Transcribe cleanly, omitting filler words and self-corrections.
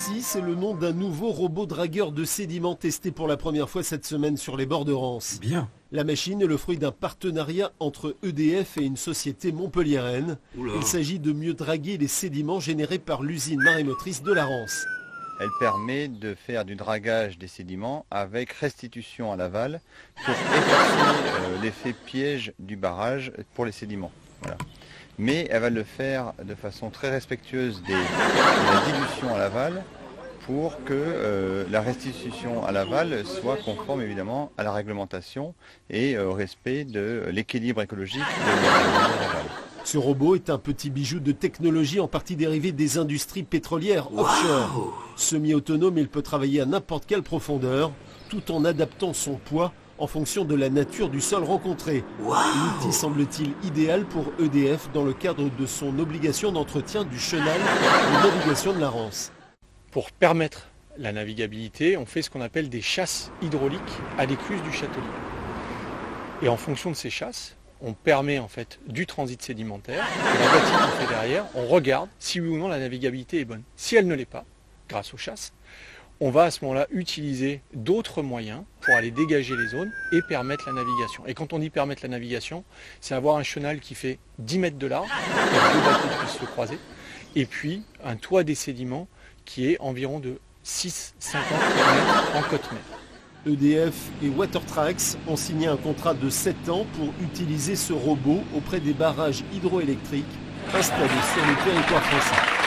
C'est le nom d'un nouveau robot dragueur de sédiments testé pour la première fois cette semaine sur les bords de Rance. Bien. La machine est le fruit d'un partenariat entre EDF et une société montpelliéraine. Il s'agit de mieux draguer les sédiments générés par l'usine marémotrice de la Rance. Elle permet de faire du dragage des sédiments avec restitution à l'aval pour effacer l'effet piège du barrage pour les sédiments. Voilà. Mais elle va le faire de façon très respectueuse de la dilution à l'aval pour que la restitution à l'aval soit conforme évidemment à la réglementation et au respect de l'équilibre écologique de l'aval. Ce robot est un petit bijou de technologie en partie dérivé des industries pétrolières offshore. Semi-autonome, il peut travailler à n'importe quelle profondeur tout en adaptant son poids en fonction de la nature du sol rencontré. L'outil semble-t-il idéal pour EDF dans le cadre de son obligation d'entretien du chenal de navigation de la Rance. Pour permettre la navigabilité, on fait ce qu'on appelle des chasses hydrauliques à l'écluse du Châtelier. Et en fonction de ces chasses, on permet en fait du transit sédimentaire. Et la voiture qu'on fait derrière, on regarde si oui ou non la navigabilité est bonne. Si elle ne l'est pas, grâce aux chasses, on va à ce moment-là utiliser d'autres moyens pour aller dégager les zones et permettre la navigation. Et quand on dit permettre la navigation, c'est avoir un chenal qui fait 10 mètres de large, pour que deux bateaux puissent se croiser, et puis un toit des sédiments qui est environ de 6,50 mètres en côte-mètre. EDF et Watertrax ont signé un contrat de 7 ans pour utiliser ce robot auprès des barrages hydroélectriques installés sur le territoire français.